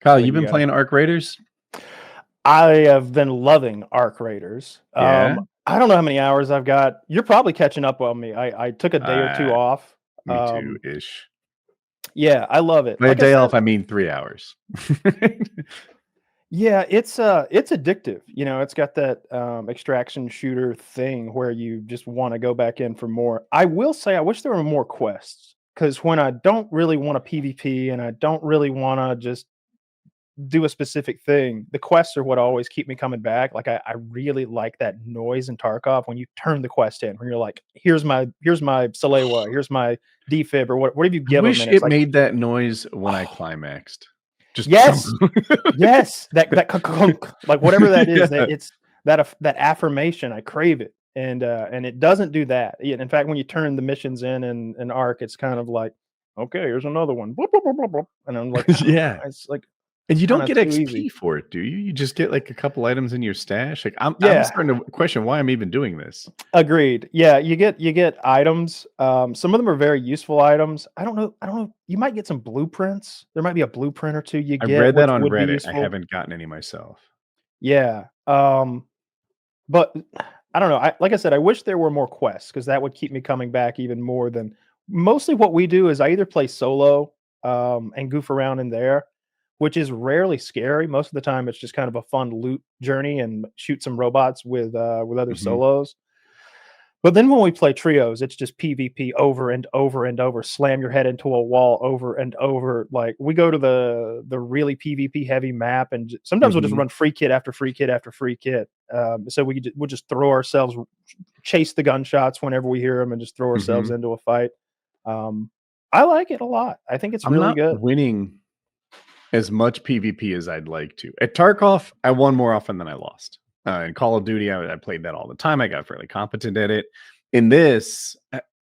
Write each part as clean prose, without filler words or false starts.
Kyle, What you've do you been got? playing Arc Raiders? I have been loving Arc Raiders. Yeah. I don't know how many hours I've got. You're probably catching up on me. I took a day or two Uh, off. Me too, ish. Yeah, I love it. By a Like I day said, off, I mean 3 hours. yeah, it's addictive. You know, it's got that extraction shooter thing where you just want to go back in for more. I will say I wish there were more quests, because when I don't really want a PvP and I don't really want to just do a specific thing, the quests are what always keep me coming back. Like I really like that noise in Tarkov when you turn the quest in, when you're like, here's my Salewa, here's my defib, or whatever you I give them, wish and it's it like, made that noise when I oh, climaxed. Just yes, yes, that clunk, like whatever that is, yeah. that it's that affirmation. I crave it, and it doesn't do that. In fact, when you turn the missions in Arc, it's kind of like, okay, here's another one, bloop, bloop, bloop, bloop, bloop. And I'm like, oh, Yeah. it's like And you don't kind of get too easy. XP for it, do you? You just get like a couple items in your stash. Like I'm Yeah, starting to question why I'm even doing this. agreed. Yeah, you get items. Some of them are very useful items. I don't know. You might get some blueprints. There might be a blueprint or two you I get, read that which on would be Reddit. I useful. haven't gotten any myself. Yeah. But I don't know. Like I said, I wish there were more quests, because that would keep me coming back even more than mostly what we do is I either play solo and goof around in there, which is rarely scary. Most of the time it's just kind of a fun loot journey and shoot some robots with other Mhm. solos. But then when we play trios, it's just PvP over and over and over, slam your head into a wall over and over. Like we go to the really PvP heavy map, and sometimes we'll just Mhm. run free kit after free kit after free kit. So we'll just throw ourselves, chase the gunshots whenever we hear them, and just throw ourselves Mhm. into a fight. Um, I like it a lot. I think it's I'm really not good. winning as much PvP as I'd like to. At Tarkov, I won more often than I lost. In Call of Duty, I played that all the time. I got fairly competent at it. In this,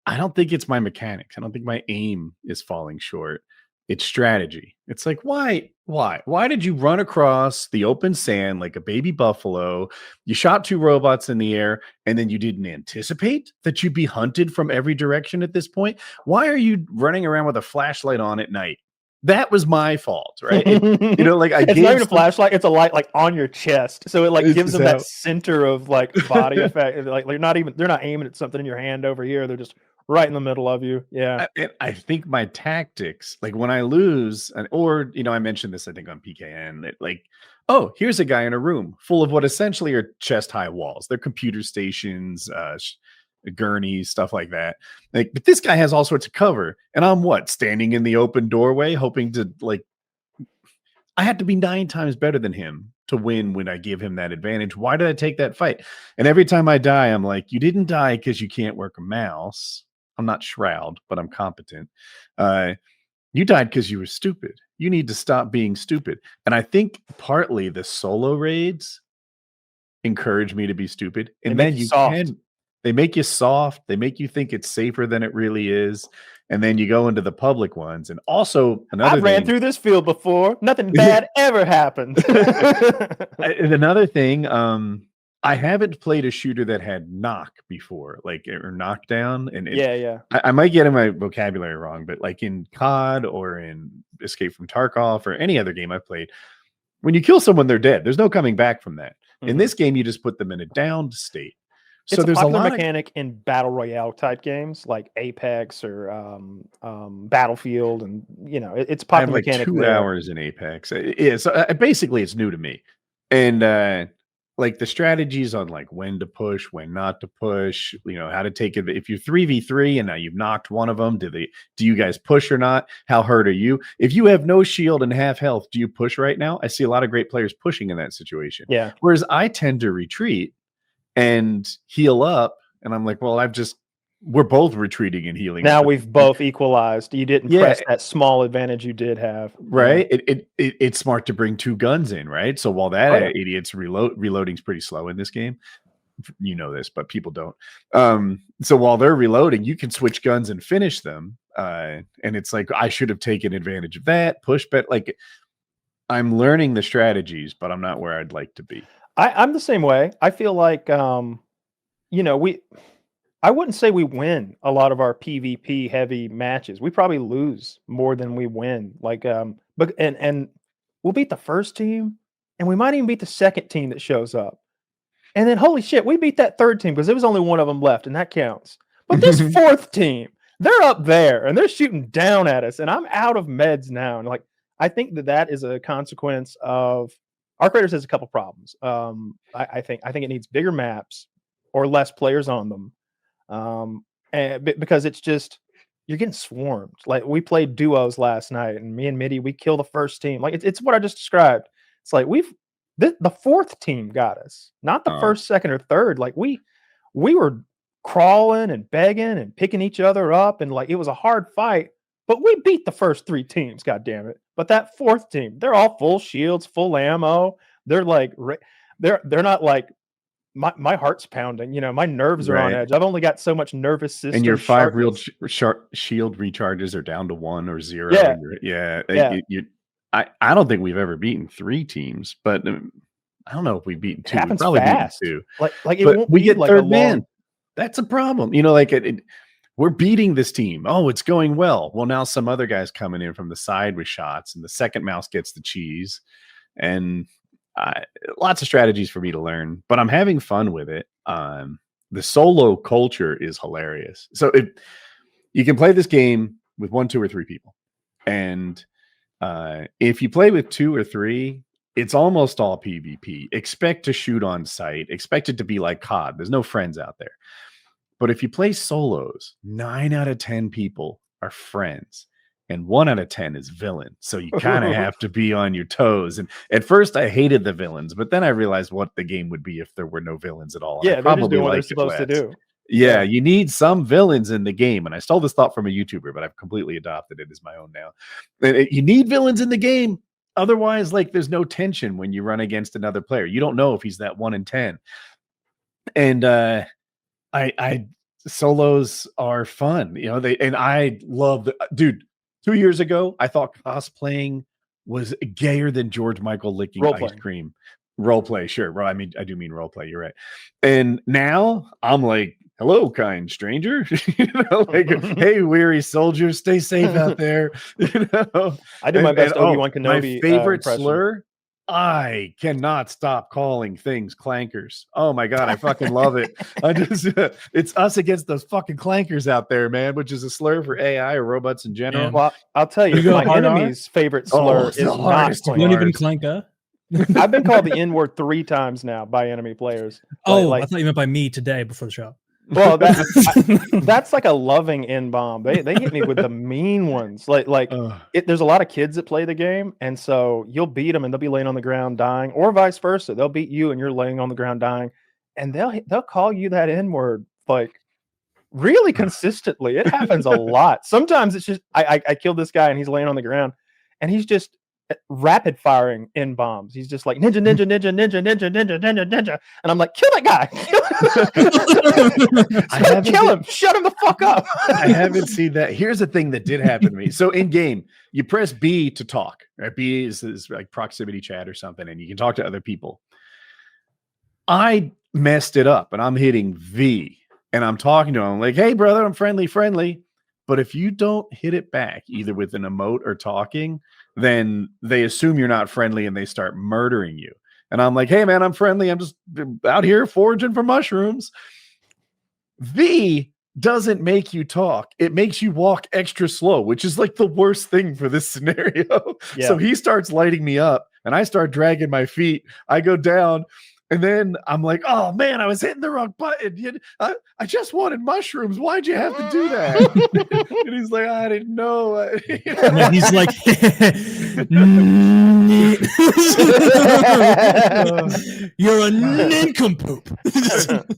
I don't think it's my mechanics. I don't think my aim is falling short. It's strategy. It's like, why? Why did you run across the open sand like a baby buffalo? You shot two robots in the air, and then you didn't anticipate that you'd be hunted from every direction at this point. Why are you running around with a flashlight on at night? That was my fault, right? Like I It's not gave even a some. flashlight; it's a light like on your chest, so it like This gives is them that how. center of like body effect. Like they're not aiming at something in your hand over here; they're just right in the middle of you. Yeah. I think my tactics, like when I lose, or I mentioned this, I think on PKN, that like, oh, here's a guy in a room full of what essentially are chest high walls. They're computer stations, gurneys, stuff like that. Like, but this guy has all sorts of cover, and I'm standing in the open doorway, hoping to like. I had to be 9 times better than him to win when I give him that advantage. Why did I take that fight? And every time I die, I'm like, you didn't die because you can't work a mouse. I'm not Shroud, but I'm competent. Uh, you died because you were stupid. You need to stop being stupid. And I think partly the solo raids encourage me to be stupid. They And make then you soft. they make you soft. They make you think it's safer than it really is. And then you go into the public ones. And also another I've ran thing. through this field before. Nothing bad ever happened. And another thing, I haven't played a shooter that had knock before, like or knockdown, and Yeah, yeah. I might get in my vocabulary wrong, but like in COD or in Escape from Tarkov or any other game I've played, when you kill someone, they're dead. There's no coming back from that. In Mhm. this game, you just put them in a downed state. So It's a there's a popular lot of. mechanic in battle royale type games like Apex or Battlefield, and it's a I have popular like mechanic 2 there. hours in Apex. Yeah, so basically it's new to me. And like the strategies on like when to push, when not to push, how to take it. If you're 3v3 and now you've knocked one of them, do you guys push or not? How hurt are you? If you have no shield and half health, do you push right now? I see a lot of great players pushing in that situation. Yeah. Whereas I tend to retreat and heal up. And I'm like, well, we're both retreating and healing Now up at we've the same. both equalized. You didn't Yeah, press that small advantage you did have. Yeah. right. It's smart to bring 2 guns in, right? So while that Oh yeah. idiot's reloading's pretty slow in this game, you know this, but people don't. So while they're reloading, you can switch guns and finish them. And it's like I should have taken advantage of that push, but like I'm learning the strategies, but I'm not where I'd like to be. I'm the same way. I feel like we I wouldn't say we win a lot of our PvP heavy matches. We probably lose more than we win. Like but and we'll beat the first team, and we might even beat the second team that shows up. And then, holy shit, we beat that third team because there was only one of them left, and that counts. But this fourth team, they're up there, and they're shooting down at us, and I'm out of meds now. And like, I think that is a consequence of Arc Raiders has a couple problems. I think it needs bigger maps or less players on them, and because it's just you're getting swarmed. Like we played duos last night, and me and Mitty, we kill the first team. Like it's what I just described. It's like the fourth team got us, not the first, second, or third. Like we were crawling and begging and picking each other up, and like it was a hard fight. But we beat the first three teams, god damn it. But that fourth team, they're all full shields, full ammo. They're like they're not like my heart's pounding. You know, my nerves are on edge. I've only got so much nervous system. And your 5 real shield recharges are down to 1 or 0. Yeah. I don't think we've ever beaten 3 teams, but I don't know if we've beaten 2. It happens probably fast. Beaten 2. Like it but won't we be get like third man. That's a problem. You know, like we're beating this team. Oh, it's going well. Well, now some other guy's coming in from the side with shots, and the second mouse gets the cheese. And lots of strategies for me to learn, but I'm having fun with it. The solo culture is hilarious. So you can play this game with 1, 2, or 3 people. And if you play with 2 or 3, it's almost all PvP. Expect to shoot on sight. Expect it to be like COD. There's no friends out there. But if you play solos, 9 out of 10 people are friends. And 1 out of 10 is villain. So you kind of have to be on your toes. And at first I hated the villains, but then I realized what the game would be if there were no villains at all. Yeah, they're just doing what they're supposed to do. Yeah, you need some villains in the game. And I stole this thought from a YouTuber, but I've completely adopted it as my own now. You need villains in the game. Otherwise, like there's no tension when you run against another player. You don't know if he's that 1 in 10. And I solos are fun. You know, I love dude. 2 years ago, I thought cosplaying was gayer than George Michael licking ice cream. Roleplay, sure. Well, I mean, I do mean roleplay. You're right. And now I'm like, hello, kind stranger. You know, like, hey, weary soldier, stay safe out there. You know, I do my best Obi-Wan Kenobi. My favorite slur. I cannot stop calling things clankers. Oh my god, I fucking love it. It's us against those fucking clankers out there, man, which is a slur for AI or robots in general. Yeah. Well, I'll tell you, my enemy's favorite slur is not even clanker. I've been called the N-word 3 times now by enemy players. Oh, I thought you meant by me today before the show. Well, that's like a loving N-bomb. They hit me with the mean ones. There's a lot of kids that play the game, and so you'll beat them and they'll be laying on the ground dying, or vice versa. They'll beat you and you're laying on the ground dying, and they'll call you that N-word like really consistently. It happens a lot. Sometimes it's just I killed this guy and he's laying on the ground, and he's just rapid firing in bombs. He's just like ninja, and I'm like, kill that guy. Kill him. Shut him the fuck up. I haven't seen that. Here's the thing that did happen to me. So in game, you press B to talk. Right? B is like proximity chat or something, and you can talk to other people. I messed it up, and I'm hitting V, and I'm talking to him like, hey, brother, I'm friendly. But if you don't hit it back, either with an emote or talking, then they assume you're not friendly and they start murdering you. And I'm like, hey, man, I'm friendly. I'm just out here foraging for mushrooms. V doesn't make you talk. It makes you walk extra slow, which is like the worst thing for this scenario. Yeah. So he starts lighting me up and I start dragging my feet. I go down. And then I'm like, oh, man, I was hitting the wrong button. I just wanted mushrooms. Why'd you have to do that? And he's like, I didn't know. And then he's like, you're a nincompoop.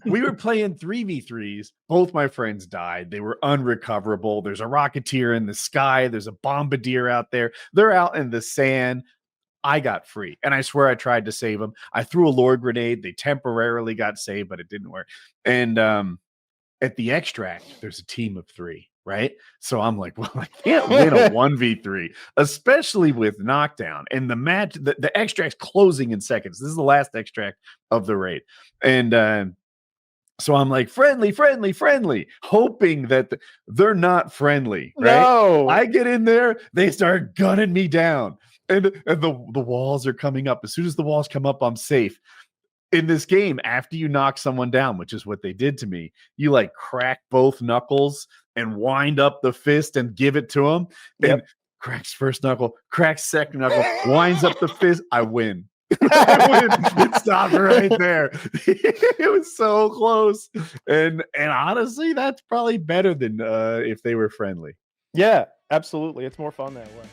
We were playing 3v3s. Both my friends died. They were unrecoverable. There's a rocketeer in the sky. There's a bombardier out there. They're out in the sand. I got free, and I swear I tried to save them. I threw a lore grenade. They temporarily got saved, but it didn't work. And at the extract, there's a team of 3, right? So I'm like, well, I can't win a 1v3, especially with knockdown. And the match, the extract's closing in seconds. This is the last extract of the raid. And so I'm like, friendly, hoping that they're not friendly, right? No. I get in there, they start gunning me down. and the walls are coming up. As soon as the walls come up, I'm safe. In this game, after you knock someone down, which is what they did to me, you like crack both knuckles and wind up the fist and give it to him. And cracks first knuckle, cracks second knuckle, winds up the fist. I win. I win. It stopped right there. It was so close. And honestly, that's probably better than if they were friendly. Yeah, absolutely. It's more fun that way.